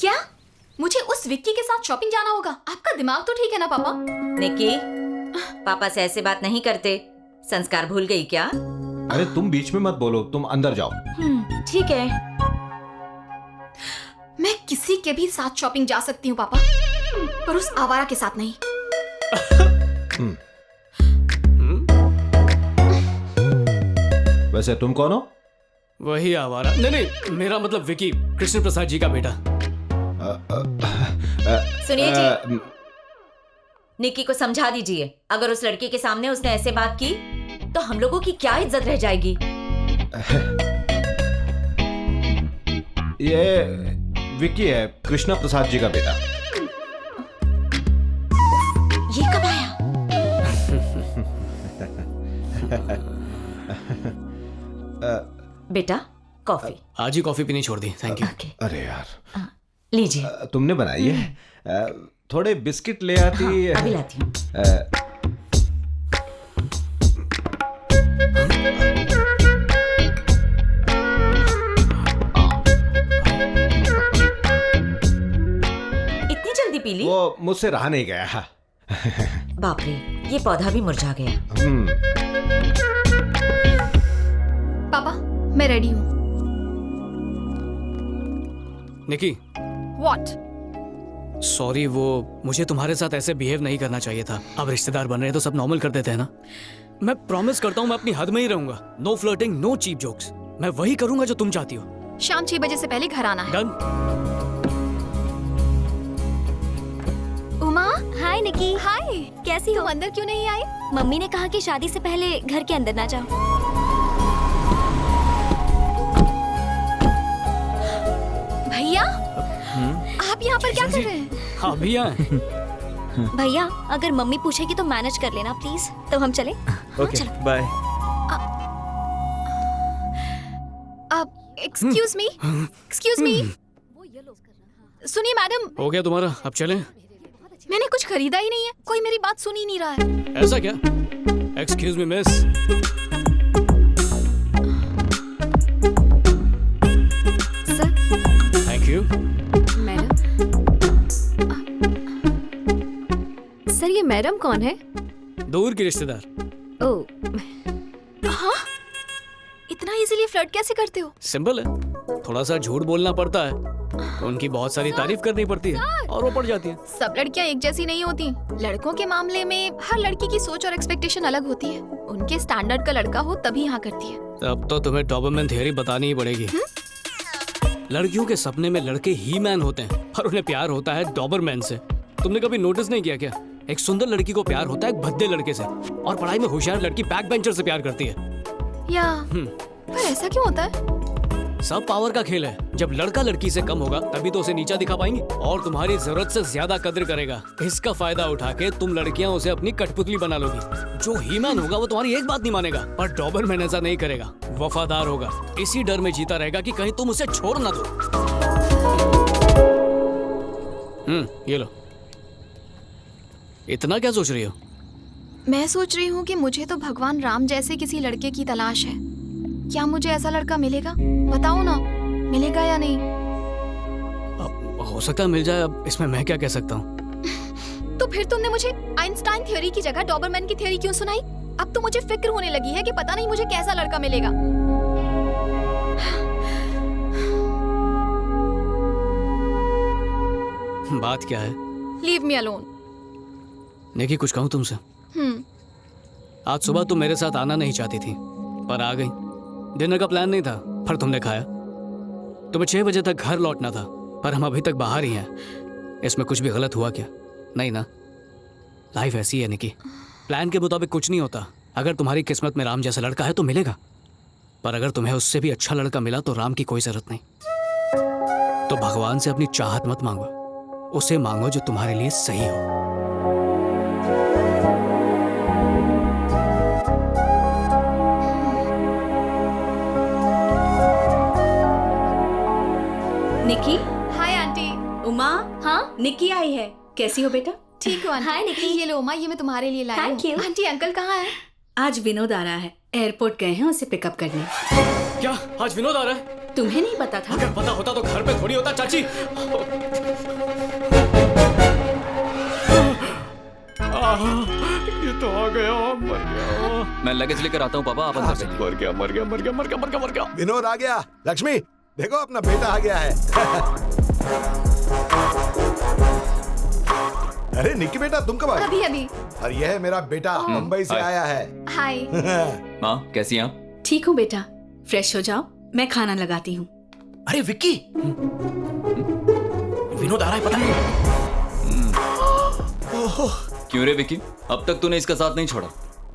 क्या? मुझे उस विक्की के साथ शॉपिंग जाना होगा? आपका दिमाग तो ठीक है ना पापा? निकी, पापा से ऐसे बात नहीं करते। संस्कार भूल गई क्या? अरे तुम बीच में मत बोलो, तुम अंदर जाओ। ठीक है। मैं किसी के भी साथ शॉपिंग जा सकती हूँ पापा, पर उस आवारा के साथ नहीं। वैसे तुम कौन हो? वही आवारा। नहीं, मेरा मतलब विकी, कृष्ण प्रसाद जी का बेटा। सुनिए जी, निकी को समझा दीजिए। अगर उस लड़की के सामने उसने ऐसे बात की तो हम लोगों की क्या इज्जत रह जाएगी? ये विक्की है, कृष्णा प्रसाद जी का बेटा। ये कब आया? बेटा, कॉफी। आज ही कॉफी पीनी छोड़ दी, थैंक यू। अरे यार, लीजिए। तुमने बनाई है? थोड़े बिस्किट ले आती। अभी लाती हूँ। इतनी जल्दी पी ली? वो मुझसे रहा नहीं गया। बाप रे, ये पौधा भी मुरझा गया। पापा, मैं रेडी हूँ। निकी, What? सॉरी, वो मुझे तुम्हारे साथ ऐसे बिहेव नहीं करना चाहिए था। अब रिश्तेदार बन रहे हैं तो सब नॉर्मल कर देते हैं ना। मैं प्रॉमिस करता हूँ मैं अपनी हद में ही रहूंगा। No flirting, no cheap jokes. मैं वही करूंगा जो तुम चाहती हो। शाम 6 बजे से पहले घर आना है। डन। उमा, हाय निकी। हाय। कैसी हो? तुम अंदर क्यों नहीं आई? मम्मी ने कहा कि शादी से पहले घर के अंदर ना जाओ। भैया, आप यहाँ पर क्या कर रहे हैं? हाँ भैया। भैया, अगर मम्मी पूछेगी तो मैनेज कर लेना प्लीज। तो हम चले? Okay, bye. अब एक्सक्यूज मी। सुनिए मैडम, हो गया तुम्हारा, अब चलें? मैंने कुछ खरीदा ही नहीं है। कोई मेरी बात सुन ही नहीं रहा है। ऐसा क्या? Excuse me miss. Sir. Thank you. Madam. Sir, ये मैडम कौन है? दूर की रिश्तेदार। ओह, हाँ? इतना इजीली फ्लर्ट कैसे करते हो? सिंपल है, थोड़ा सा झूठ बोलना पड़ता है, उनकी बहुत सारी तारीफ करनी पड़ती है और वो पड़ जाती है। सब लड़कियां एक जैसी नहीं होती। लड़कों के मामले में हर लड़की की सोच और एक्सपेक्टेशन अलग होती है। उनके स्टैंडर्ड का लड़का हो तभी यहाँ करती है। अब तो तुम्हें डॉबरमैन थ्योरी बतानी ही पड़ेगी। लड़कियों के सपने में लड़के ही मैन होते हैं और उन्हें प्यार होता है डॉबरमैन से। तुमने कभी नोटिस नहीं किया क्या? एक सुंदर लड़की को प्यार होता है एक भद्दे लड़के से, और पढ़ाई में होशियार लड़की बैक बेंचर से प्यार करती है। या पर ऐसा क्यों होता है? सब पावर का खेल है। जब लड़का लड़की से कम होगा तभी तो उसे नीचा दिखा पाएंगे और तुम्हारी जरूरत से ज्यादा कद्र करेगा। इसका फायदा उठा के तुम लड़कियां उसे अपनी कठपुतली बना लोगी। जो ही मैन होगा वो तुम्हारी एक बात नहीं मानेगा, पर डॉबरमैन ऐसा नहीं करेगा, वफादार होगा। इसी डर में जीता रहेगा कि कहीं तुम उसे छोड़ ना दो। ये लो। इतना क्या सोच रही हो? मैं सोच रही हूँ कि मुझे तो भगवान राम जैसे किसी लड़के की तलाश है। क्या मुझे ऐसा लड़का मिलेगा? बताओ ना, मिलेगा या नहीं? हो सकता है मिल जाए, अब इसमें मैं क्या कह सकता हूँ। तो फिर तुमने मुझे आइंस्टाइन थ्योरी की जगह डॉबरमैन की थ्योरी क्यों सुनाई? अब तो मुझे फिक्र होने लगी है कि पता नहीं मुझे कैसा लड़का मिलेगा। बात क्या है? Leave me alone. निकी, कुछ कहूँ तुमसे? आज सुबह तुम मेरे साथ आना नहीं चाहती थी, पर आ गई। डिनर का प्लान नहीं था, पर तुमने खाया। तुम्हें 6 बजे तक घर लौटना था, पर हम अभी तक बाहर ही हैं। इसमें कुछ भी गलत हुआ क्या? नहीं ना? लाइफ ऐसी है निकी, प्लान के मुताबिक कुछ नहीं होता। अगर तुम्हारी किस्मत में राम जैसा लड़का है तो मिलेगा, पर अगर तुम्हें उससे भी अच्छा लड़का मिला तो राम की कोई जरूरत नहीं। तो भगवान से अपनी चाहत मत मांगो, उसे मांगो जो तुम्हारे लिए सही हो। निकी। Hi aunty. उमा। हाँ? निकी आई है। कैसी हो बेटा? ठीक हो आंटी? हाय निकी। ये लो उमा, ये मैं तुम्हारे लिए लाई हूँ। Thank you। आंटी, अंकल कहाँ है? आज विनोद आ रहा है, एयरपोर्ट गए हैं उसे पिकअप करने। क्या आज विनोद आ रहा है? तुम्हें नहीं पता था? अगर पता होता तो घर पे थोड़ी होता चाची। ये तो आ गया, मर गया। मैं लगेज लेकर आता हूँ पापा, आप अंदर से। मर गया मर गया मर गया मर गया मर गया मर गया। विनोद आ गया। लक्ष्मी देखो अपना बेटा आ गया है। अरे निक्की बेटा तुम कब आए? अभी अभी। और यह है मेरा बेटा, मुंबई से आया है। हाय। माँ कैसी हैं आप? ठीक हूँ बेटा, फ्रेश हो जाओ, मैं खाना लगाती हूँ। अरे विक्की, विनोद आ रहा है पता नहीं। क्यों रे विक्की, अब तक तूने इसका साथ नहीं छोड़ा?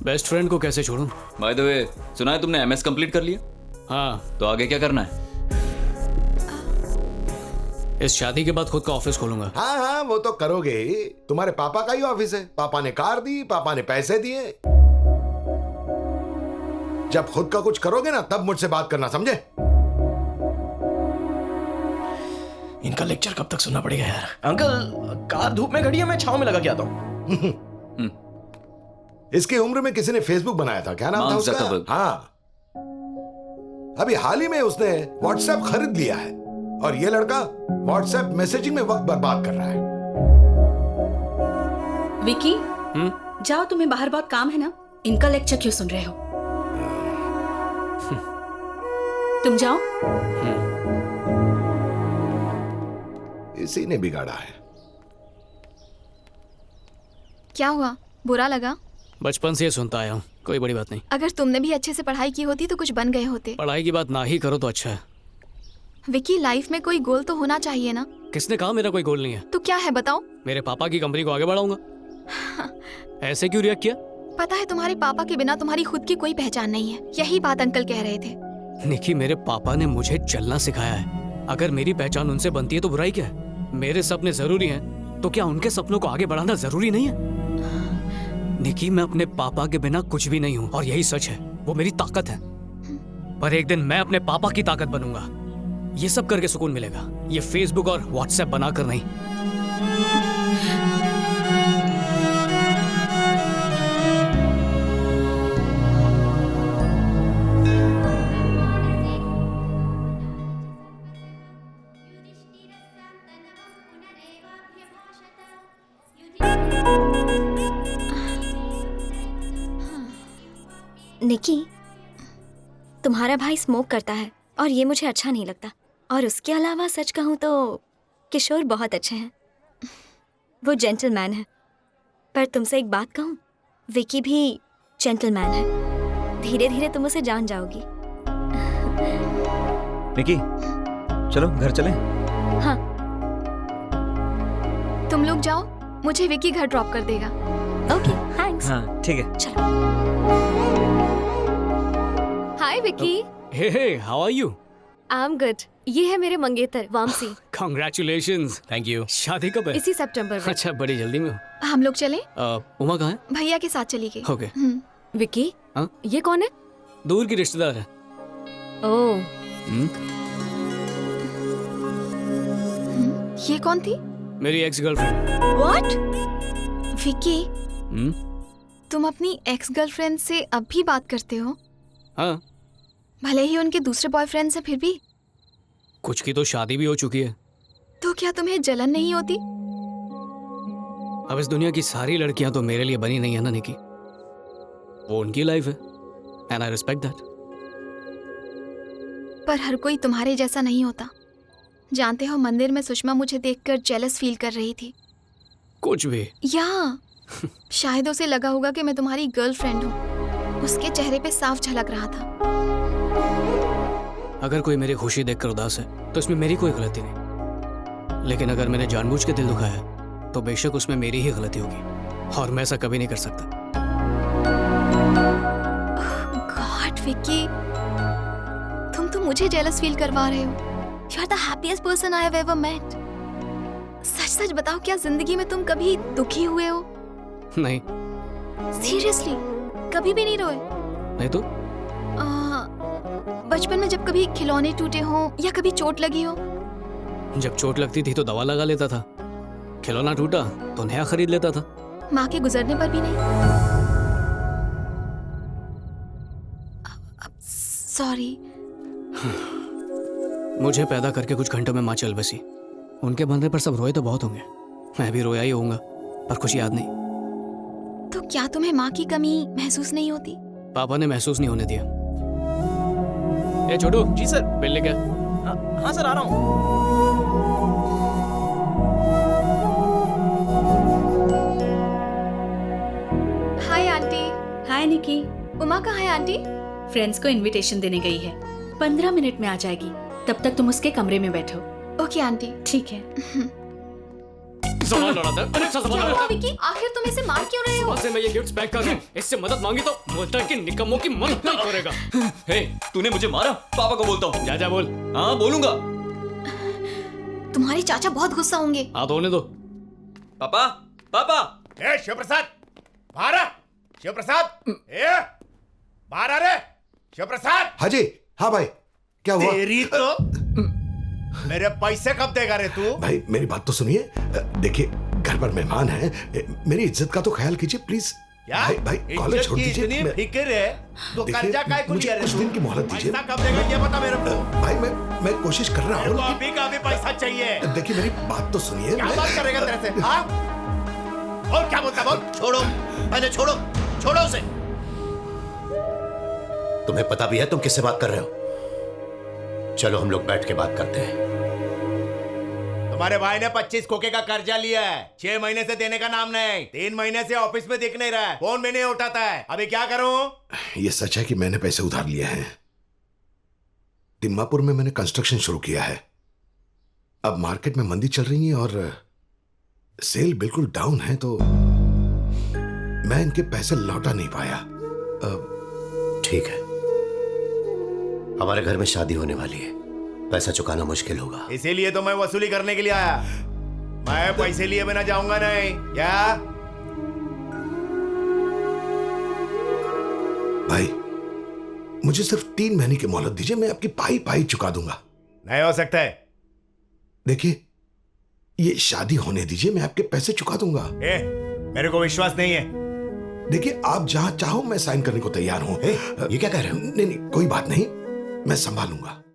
बेस्ट फ्रेंड को कैसे छोड़ूं? बाय द वे, सुना है तुमने एमएस कंप्लीट कर लिया? हाँ। तो आगे क्या करना है? इस शादी के बाद खुद का ऑफिस खोलूंगा। हाँ हाँ वो तो करोगे ही, तुम्हारे पापा का ही ऑफिस है। पापा ने कार दी, पापा ने पैसे दिए। जब खुद का कुछ करोगे ना तब मुझसे बात करना, समझे? इनका लेक्चर कब तक सुनना पड़ेगा यार। अंकल कार धूप में खड़ी है, मैं छांव में लगा के आता हूँ। इसकी उम्र में किसी ने फेसबुक बनाया था, क्या नाम था उसका? हाँ, अभी हाल ही में उसने व्हाट्सएप खरीद लिया है और ये लड़का व्हाट्सएप मैसेजिंग में वक्त बर्बाद कर रहा है। विकी, जाओ, तुम्हें बाहर बहुत काम है ना, इनका लेक्चर क्यों सुन रहे हो? तुम जाओ। इसी ने बिगाड़ा है। क्या हुआ, बुरा लगा? बचपन से ये सुनता आया हूँ, कोई बड़ी बात नहीं। अगर तुमने भी अच्छे से पढ़ाई की होती तो कुछ बन गए होते। पढ़ाई की बात ना ही करो तो अच्छा है। विकी, लाइफ में कोई गोल तो होना चाहिए ना? किसने कहा मेरा कोई गोल नहीं है? तो क्या है बताओ? मेरे पापा की कंपनी को आगे बढ़ाऊंगा। ऐसे क्यों रिएक्ट किया? पता है तुम्हारे पापा के बिना तुम्हारी खुद की कोई पहचान नहीं है, यही बात अंकल कह रहे थे। निकी, मेरे पापा ने मुझे चलना सिखाया है। अगर मेरी पहचान उनसे बनती है तो बुराई क्या है? मेरे सपने जरूरी हैं, तो क्या उनके सपनों को आगे बढ़ाना जरूरी नहीं है? निकी, मैं अपने पापा के बिना कुछ भी नहीं हूँ और यही सच है, वो मेरी ताकत है। पर एक दिन मैं अपने पापा की ताकत बनूंगा। ये सब करके सुकून मिलेगा, ये फेसबुक और व्हाट्सएप बनाकर नहीं। निकी, तुम्हारा भाई स्मोक करता है और ये मुझे अच्छा नहीं लगता। और उसके अलावा सच कहूँ तो किशोर बहुत अच्छे हैं, वो जेंटलमैन है। पर तुमसे एक बात कहूँ, विकी भी जेंटलमैन है। धीरे धीरे तुम उसे जान जाओगी। निकी चलो घर चलें। हाँ। तुम लोग जाओ, मुझे विकी घर ड्रॉप कर देगा। Okay, thanks. हाँ ठीक है। चलो। Hi Vicky. Hey, how are you? I am good. ये है मेरे मंगेतर वामसी। कांग्रेचुलेशंस। Thank you. शादी कब है? इसी सितंबर में। अच्छा, बड़ी जल्दी में हो। हम लोग चले? उमा कहाँ है? भैया के साथ चली गई। ओके। विकी, हाँ? ये कौन है? दूर की रिश्तेदार है। ओह, ये कौन थी? मेरी एक्स गर्लफ्रेंड। व्हाट? विकी, तुम अपनी एक्स गर्लफ्रेंड से अब भी बात करते हो? हाँ। भले ही उनके दूसरे बॉयफ्रेंड से, फिर भी? कुछ की तो शादी भी हो चुकी है। तो क्या तुम्हें जलन नहीं होती? अब इस दुनिया की सारी लड़कियां तो मेरे लिए बनी नहीं है ना निकी। वो उनकी लाइफ है एंड आई रिस्पेक्ट दैट। पर हर कोई तुम्हारे जैसा नहीं होता। जानते हो, मंदिर में सुषमा मुझे देखकर जेलस फील कर रही थी। कुछ भी। या शायद उसे लगा होगा कि मैं तुम्हारी गर्लफ्रेंड हूँ। उसके चेहरे पे साफ झलक रहा था। अगर कोई मेरी खुशी देखकर उदास है तो इसमें मेरी कोई गलती नहीं, लेकिन अगर मैंने जानबूझ के दिल दुखाया तो बेशक उसमें मेरी ही गलती होगी और मैं ऐसा कभी नहीं कर सकता। गॉड विकी, तुम तो मुझे जेलस फील करवा रहे हो। You are the happiest person I have ever met. सच सच बताओ, क्या जिंदगी में तुम कभी दुखी हुए हो? नहीं। सीरियसली? कभी भी नहीं रोए? नहीं तो? बचपन में जब कभी खिलौने टूटे हो या कभी चोट लगी हो? जब चोट लगती थी तो दवा लगा लेता था, खिलौना टूटा तो नया खरीद लेता था। माँ के गुजरने पर भी नहीं? सॉरी। मुझे पैदा करके कुछ घंटों में माँ चल बसी। उनके बंदे पर सब रोए तो बहुत होंगे, मैं भी रोया ही होऊंगा, पर कुछ याद नहीं। तो क्या तुम्हें माँ की कमी महसूस नहीं होती? पापा ने महसूस नहीं होने दिया। ए छोटू, जी सर। बिल लेके आ। हाँ सर, आ रहा हूँ। Hi aunty. हाय निकी। उमा कहाँ है आंटी? फ्रेंड्स को इनविटेशन देने गई है, 15 मिनट में आ जाएगी। तब तक तुम उसके कमरे में बैठो। Okay aunty. ठीक है। सामान लड़ा था, अरे सामान लड़ा था। विक्की, आखिर तुम इसे मार क्यों रहे हो? सुबह से मैं ये गिफ्ट्स पैक कर रहा हूँ, इससे मदद मांगी तो बोलता है कि निकम्मों की मदद नहीं करेगा। हे, तूने मुझे मारा? पापा को बोलता हूँ। जा बोल। हाँ बोलूंगा। तुम्हारे चाचा बहुत गुस्सा होंगे। हाथ होने दो। पापा, पापा। ए शिवप्रसाद, बाहर आ। शिवप्रसाद, ए बाहर आ रे। शिवप्रसाद। हाँ जी। हाँ भाई, क्या हुआ? तेरी तो मेरे पैसे कब देगा रे तू? भाई मेरी बात तो सुनिए। देखिए घर पर मेहमान हैं, मेरी इज्जत का तो ख्याल कीजिए प्लीज। क्या? भाई कॉलेज छोड़ दीजिए। इतनी फिक्र है तो देखिए, कर्जा काय को मुझे लिया रे कुछ तू? दिन की मोहलत दीजिए। पैसा कब देगा ये बता मेरे को। भाई मैं कोशिश कर रहा मेरे को हूँ। अभी का अभी पैसा चाहिए। देखिए मेरी बात तो सुनिए। क्या बात करेगा तेरे से? हाँ? और क्या बोलता बोल? छोड़ो, पहले छोड़ो, छोड़ो उसे। तुम्हें पता भी है तुम किससे बात कर रहे हो? चलो हम लोग बैठ के बात करते हैं। तुम्हारे भाई ने 25 खोखे का कर्जा लिया है, 6 महीने से देने का नाम नहीं, 3 महीने से ऑफिस में दिख नहीं रहा है, फोन में नहीं उठाता है। अभी क्या करूं? ये सच है कि मैंने पैसे उधार लिए हैं। तिम्मापुर में मैंने कंस्ट्रक्शन शुरू किया है। अब मार्केट में मंदी चल रही है और सेल बिल्कुल डाउन है, तो मैं इनके पैसे लौटा नहीं पाया। ठीक है, हमारे घर में शादी होने वाली है, पैसा चुकाना मुश्किल होगा। इसीलिए तो मैं वसूली करने के लिए आया। मैं पैसे लिए बिना जाऊंगा नहीं। क्या भाई, मुझे सिर्फ 3 महीने की मोहलत दीजिए, मैं आपकी पाई पाई चुका दूंगा। नहीं हो सकता है। देखिए ये शादी होने दीजिए, मैं आपके पैसे चुका दूंगा। मेरे को विश्वास नहीं है। देखिए आप जहां चाहो मैं साइन करने को तैयार हूं। ये क्या कह रहे हो? नहीं कोई बात नहीं, मैं संभालूंगा।